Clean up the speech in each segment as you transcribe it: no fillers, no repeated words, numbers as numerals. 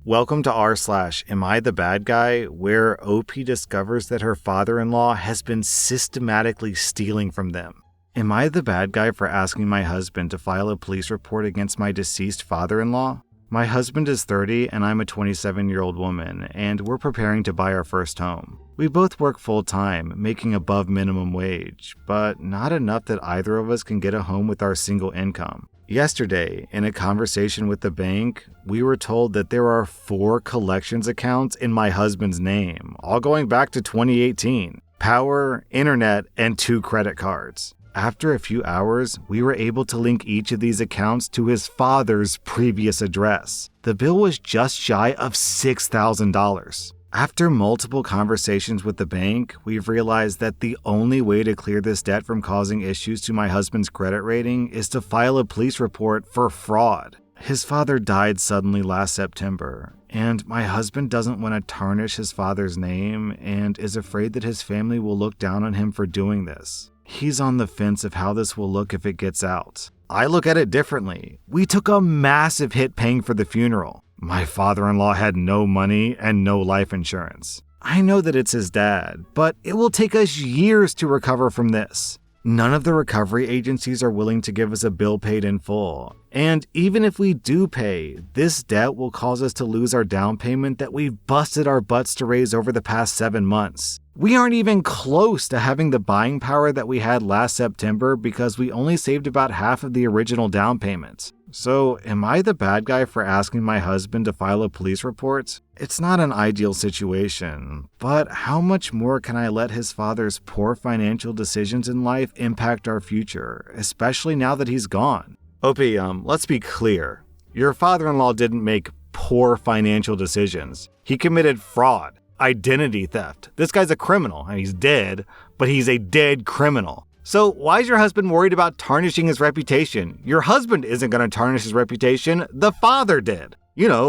Welcome to rSlash, Am I the Bad Guy?, where OP discovers that her father-in-law has been systematically stealing from them. Am I the bad guy for asking my husband to file a police report against my deceased father-in-law? My husband is 30 and I'm a 27-year-old woman, and we're preparing to buy our first home. We both work full-time, making above minimum wage, but not enough that either of us can get a home with our single income. Yesterday, in a conversation with the bank, we were told that there are 4 collections accounts in my husband's name, all going back to 2018. Power, internet, and 2 credit cards. After a few hours, we were able to link each of these accounts to his father's previous address. The bill was just shy of $6,000. After multiple conversations with the bank, we've realized that the only way to clear this debt from causing issues to my husband's credit rating is to file a police report for fraud. His father died suddenly last September, and my husband doesn't want to tarnish his father's name and is afraid that his family will look down on him for doing this. He's on the fence of how this will look if it gets out. I look at it differently. We took a massive hit paying for the funeral. My father-in-law had no money and no life insurance. I know that it's his dad, but it will take us years to recover from this. None of the recovery agencies are willing to give us a bill paid in full. And even if we do pay, this debt will cause us to lose our down payment that we've busted our butts to raise over the past 7 months. We aren't even close to having the buying power that we had last September because we only saved about half of the original down payment. So, am I the bad guy for asking my husband to file a police report? It's not an ideal situation, but how much more can I let his father's poor financial decisions in life impact our future, especially now that he's gone? OP, let's be clear. Your father-in-law didn't make poor financial decisions. He committed fraud, identity theft. This guy's a criminal, and he's dead, but he's a dead criminal. So why is your husband worried about tarnishing his reputation? Your husband isn't going to tarnish his reputation, the father did.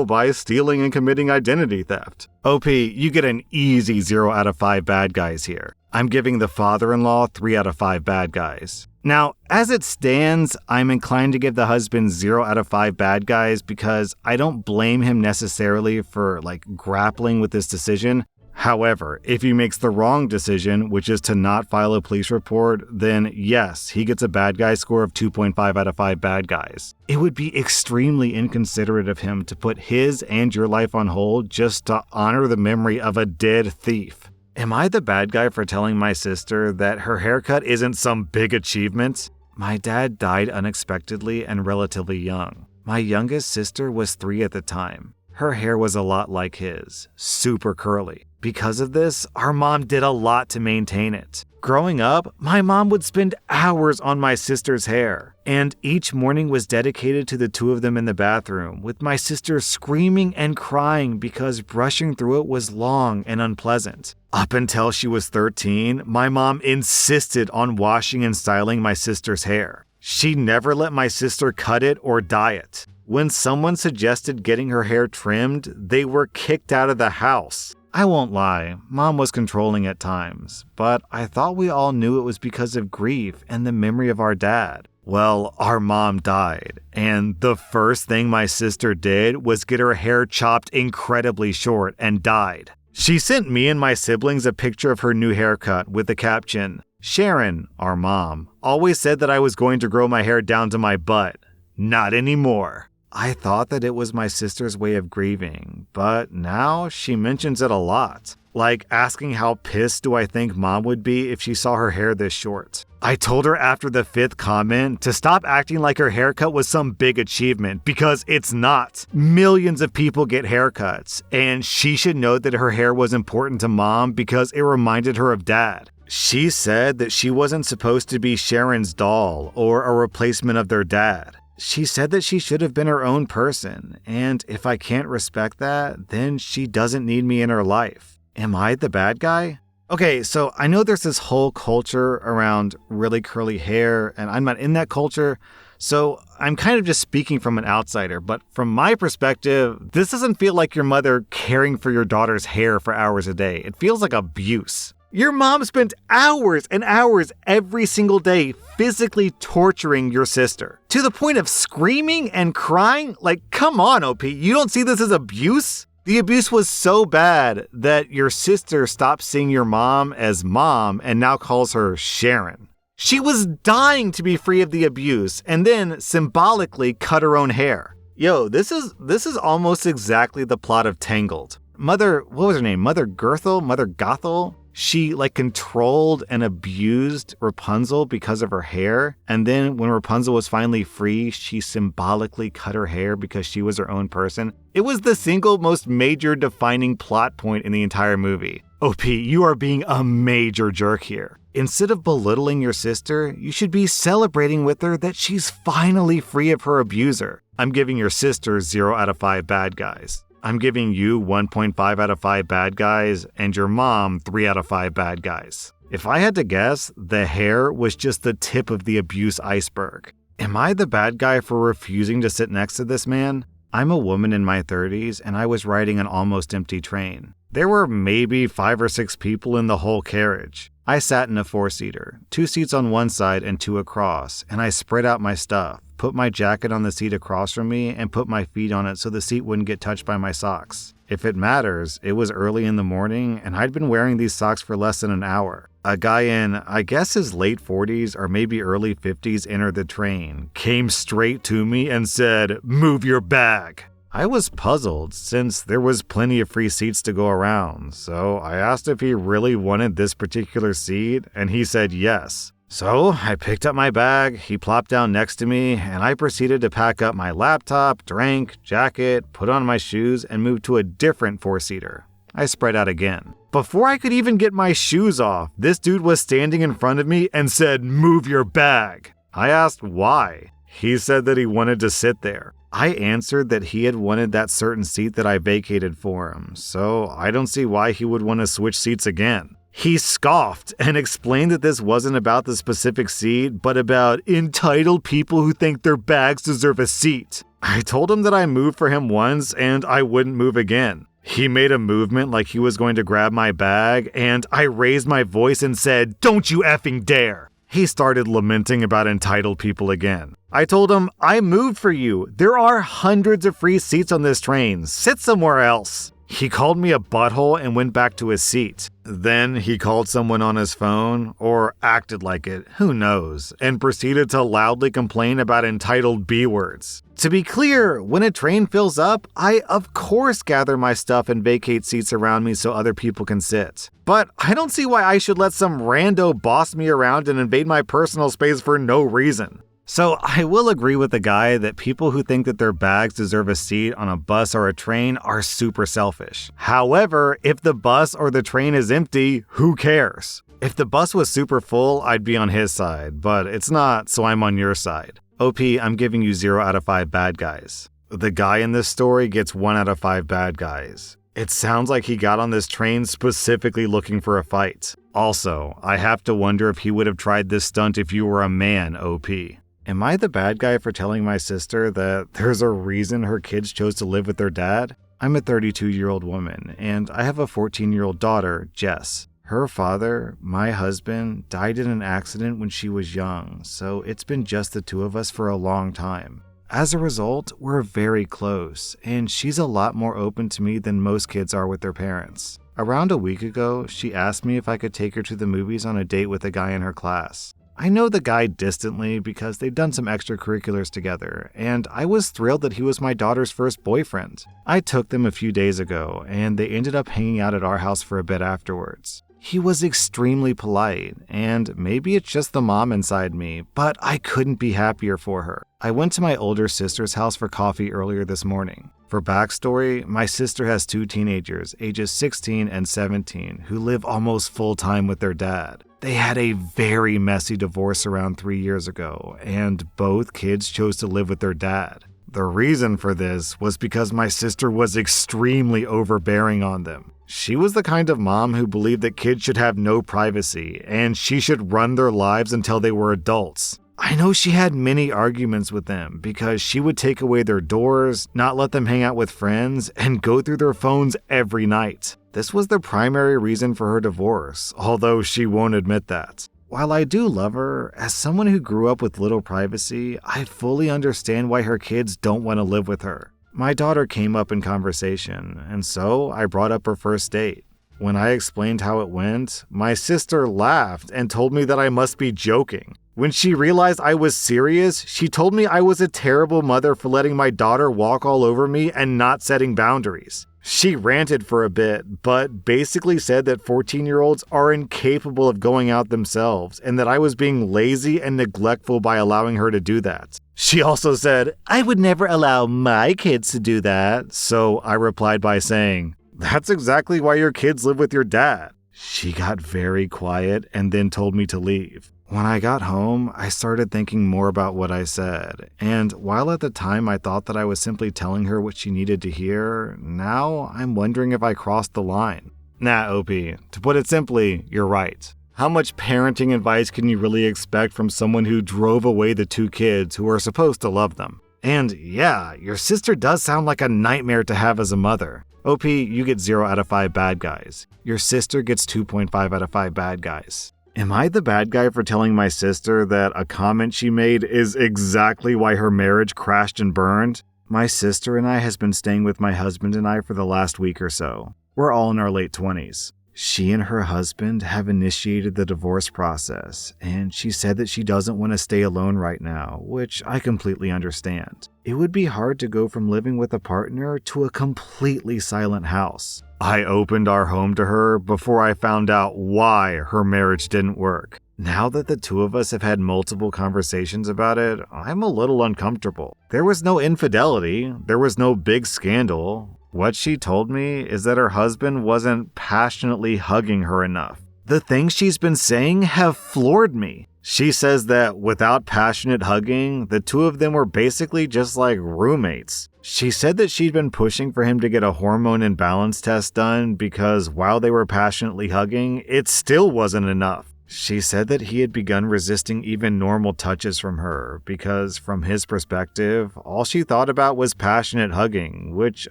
By stealing and committing identity theft. OP, you get an easy 0 out of 5 bad guys here. I'm giving the father-in-law 3 out of 5 bad guys. Now, as it stands, I'm inclined to give the husband 0 out of 5 bad guys because I don't blame him necessarily for, grappling with this decision. However, if he makes the wrong decision, which is to not file a police report, then yes, he gets a bad guy score of 2.5 out of 5 bad guys. It would be extremely inconsiderate of him to put his and your life on hold just to honor the memory of a dead thief. Am I the bad guy for telling my sister that her haircut isn't some big achievement? My dad died unexpectedly and relatively young. My youngest sister was 3 at the time. Her hair was a lot like his, super curly. Because of this, our mom did a lot to maintain it. Growing up, my mom would spend hours on my sister's hair, and each morning was dedicated to the 2 of them in the bathroom, with my sister screaming and crying because brushing through it was long and unpleasant. Up until she was 13, my mom insisted on washing and styling my sister's hair. She never let my sister cut it or dye it. When someone suggested getting her hair trimmed, they were kicked out of the house. I won't lie, Mom was controlling at times, but I thought we all knew it was because of grief and the memory of our dad. Well, our mom died, and the first thing my sister did was get her hair chopped incredibly short and dyed. She sent me and my siblings a picture of her new haircut with the caption, "Sharon, our mom, always said that I was going to grow my hair down to my butt. Not anymore." I thought that it was my sister's way of grieving, but now she mentions it a lot. Like asking how pissed do I think Mom would be if she saw her hair this short. I told her after the 5th comment to stop acting like her haircut was some big achievement, because it's not. Millions of people get haircuts, and she should know that her hair was important to Mom because it reminded her of Dad. She said that she wasn't supposed to be Sharon's doll or a replacement of their dad. She said that she should have been her own person, and if I can't respect that, then she doesn't need me in her life. Am I the bad guy? Okay, so I know there's this whole culture around really curly hair, and I'm not in that culture, so I'm kind of just speaking from an outsider, but from my perspective, this doesn't feel like your mother caring for your daughter's hair for hours a day. It feels like abuse. Your mom spent hours and hours every single day physically torturing your sister to the point of screaming and crying. Like, come on, OP, you don't see this as abuse? The abuse was so bad that your sister stopped seeing your mom as mom and now calls her Sharon. She was dying to be free of the abuse and then symbolically cut her own hair. Yo, this is almost exactly the plot of Tangled. What was her name? Mother Gothel? She controlled and abused Rapunzel because of her hair. And then when Rapunzel was finally free, she symbolically cut her hair because she was her own person. It was the single most major defining plot point in the entire movie. OP, you are being a major jerk here. Instead of belittling your sister, you should be celebrating with her that she's finally free of her abuser. I'm giving your sister 0 out of 5 bad guys. I'm giving you 1.5 out of 5 bad guys and your mom 3 out of 5 bad guys. If I had to guess, the hair was just the tip of the abuse iceberg. Am I the bad guy for refusing to sit next to this man? I'm a woman in my 30s and I was riding an almost empty train. There were maybe 5 or 6 people in the whole carriage. I sat in a 4-seater, 2 seats on one side and 2 across, and I spread out my stuff, put my jacket on the seat across from me, and put my feet on it so the seat wouldn't get touched by my socks. If it matters, it was early in the morning, and I'd been wearing these socks for less than an hour. A guy in, I guess his late 40s or maybe early 50s entered the train, came straight to me and said, "Move your bag." I was puzzled since there was plenty of free seats to go around, so I asked if he really wanted this particular seat, and he said yes. So I picked up my bag, he plopped down next to me, and I proceeded to pack up my laptop, drink, jacket, put on my shoes, and move to a different 4-seater. I spread out again. Before I could even get my shoes off, this dude was standing in front of me and said, "Move your bag." I asked why. He said that he wanted to sit there. I answered that he had wanted that certain seat that I vacated for him, so I don't see why he would want to switch seats again. He scoffed and explained that this wasn't about the specific seat, but about entitled people who think their bags deserve a seat. I told him that I moved for him once and I wouldn't move again. He made a movement like he was going to grab my bag, and I raised my voice and said, "Don't you effing dare!" He started lamenting about entitled people again. I told him, "I moved for you. There are hundreds of free seats on this train. Sit somewhere else." He called me a butthole and went back to his seat. Then he called someone on his phone, or acted like it, who knows, and proceeded to loudly complain about entitled B-words. To be clear, when a train fills up, I of course gather my stuff and vacate seats around me so other people can sit. But I don't see why I should let some rando boss me around and invade my personal space for no reason. So I will agree with the guy that people who think that their bags deserve a seat on a bus or a train are super selfish. However, if the bus or the train is empty, who cares? If the bus was super full, I'd be on his side, but it's not, so I'm on your side. OP, I'm giving you 0 out of 5 bad guys. The guy in this story gets 1 out of 5 bad guys. It sounds like he got on this train specifically looking for a fight. Also, I have to wonder if he would have tried this stunt if you were a man, OP. Am I the bad guy for telling my sister that there's a reason her kids chose to live with their dad? I'm a 32-year-old woman, and I have a 14-year-old daughter, Jess. Her father, my husband, died in an accident when she was young, so it's been just the 2 of us for a long time. As a result, we're very close, and she's a lot more open to me than most kids are with their parents. Around a week ago, she asked me if I could take her to the movies on a date with a guy in her class. I know the guy distantly because they've done some extracurriculars together, and I was thrilled that he was my daughter's first boyfriend. I took them a few days ago, and they ended up hanging out at our house for a bit afterwards. He was extremely polite, and maybe it's just the mom inside me, but I couldn't be happier for her. I went to my older sister's house for coffee earlier this morning. For backstory, my sister has 2 teenagers, ages 16 and 17, who live almost full-time with their dad. They had a very messy divorce around 3 years ago, and both kids chose to live with their dad. The reason for this was because my sister was extremely overbearing on them. She was the kind of mom who believed that kids should have no privacy, and she should run their lives until they were adults. I know she had many arguments with them because she would take away their doors, not let them hang out with friends, and go through their phones every night. This was the primary reason for her divorce, although she won't admit that. While I do love her, as someone who grew up with little privacy, I fully understand why her kids don't want to live with her. My daughter came up in conversation, and so I brought up her first date. When I explained how it went, my sister laughed and told me that I must be joking. When she realized I was serious, she told me I was a terrible mother for letting my daughter walk all over me and not setting boundaries. She ranted for a bit, but basically said that 14-year-olds are incapable of going out themselves and that I was being lazy and neglectful by allowing her to do that. She also said, I would never allow my kids to do that. So I replied by saying, that's exactly why your kids live with your dad. She got very quiet and then told me to leave. When I got home, I started thinking more about what I said, and while at the time I thought that I was simply telling her what she needed to hear, now I'm wondering if I crossed the line. Nah, OP, to put it simply, you're right. How much parenting advice can you really expect from someone who drove away the two kids who are supposed to love them? And yeah, your sister does sound like a nightmare to have as a mother. OP, you get 0 out of 5 bad guys. Your sister gets 2.5 out of 5 bad guys. Am I the bad guy for telling my sister that a comment she made is exactly why her marriage crashed and burned? My sister and I has been staying with my husband and I for the last week or so. We're all in our late 20s. She and her husband have initiated the divorce process, and she said that she doesn't want to stay alone right now, which I completely understand. It would be hard to go from living with a partner to a completely silent house. I opened our home to her before I found out why her marriage didn't work. Now that the two of us have had multiple conversations about it, I'm a little uncomfortable. There was no infidelity, there was no big scandal. What she told me is that her husband wasn't passionately hugging her enough. The things she's been saying have floored me. She says that without passionate hugging, the two of them were basically just like roommates. She said that she'd been pushing for him to get a hormone imbalance test done because while they were passionately hugging, it still wasn't enough. She said that he had begun resisting even normal touches from her because, from his perspective, all she thought about was passionate hugging, which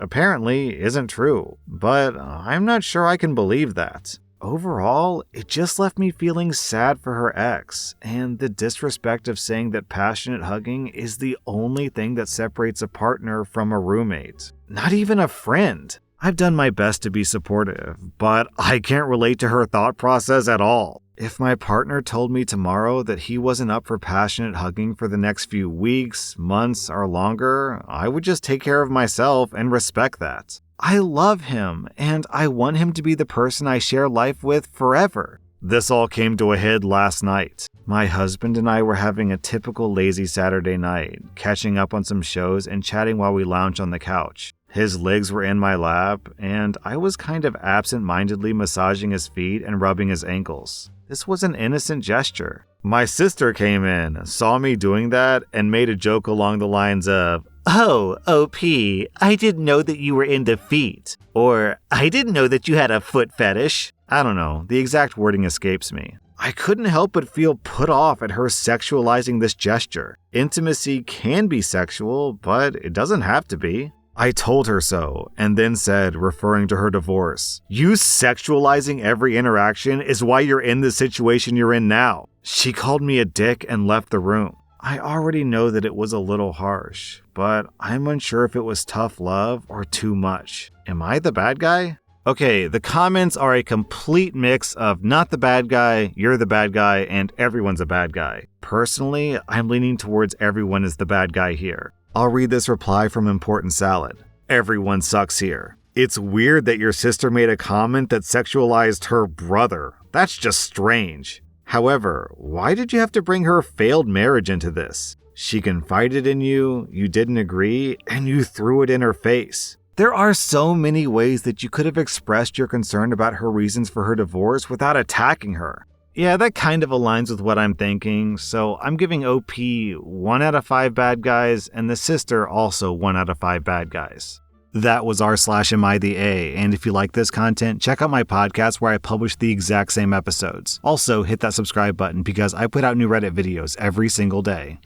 apparently isn't true. But I'm not sure I can believe that. Overall, it just left me feeling sad for her ex, and the disrespect of saying that passionate hugging is the only thing that separates a partner from a roommate. Not even a friend. I've done my best to be supportive, but I can't relate to her thought process at all. If my partner told me tomorrow that he wasn't up for passionate hugging for the next few weeks, months, or longer, I would just take care of myself and respect that. I love him, and I want him to be the person I share life with forever. This all came to a head last night. My husband and I were having a typical lazy Saturday night, catching up on some shows and chatting while we lounged on the couch. His legs were in my lap, and I was kind of absent-mindedly massaging his feet and rubbing his ankles. This was an innocent gesture. My sister came in, saw me doing that, and made a joke along the lines of, "Oh, OP, I didn't know that you were into feet," or "I didn't know that you had a foot fetish." I don't know, the exact wording escapes me. I couldn't help but feel put off at her sexualizing this gesture. Intimacy can be sexual, but it doesn't have to be. I told her so, and then said, referring to her divorce, "You sexualizing every interaction is why you're in the situation you're in now." She called me a dick and left the room. I already know that it was a little harsh, but I'm unsure if it was tough love or too much. Am I the bad guy? Okay, the comments are a complete mix of not the bad guy, you're the bad guy, and everyone's a bad guy. Personally, I'm leaning towards everyone is the bad guy here. I'll read this reply from Important Salad. Everyone sucks here. It's weird that your sister made a comment that sexualized her brother. That's just strange. However, why did you have to bring her failed marriage into this? She confided in you, you didn't agree, and you threw it in her face. There are so many ways that you could have expressed your concern about her reasons for her divorce without attacking her. Yeah, that kind of aligns with what I'm thinking, so I'm giving OP 1 out of 5 bad guys, and the sister also 1 out of 5 bad guys. That was r/Am I the A, and if you like this content, check out my podcast where I publish the exact same episodes. Also, hit that subscribe button because I put out new Reddit videos every single day.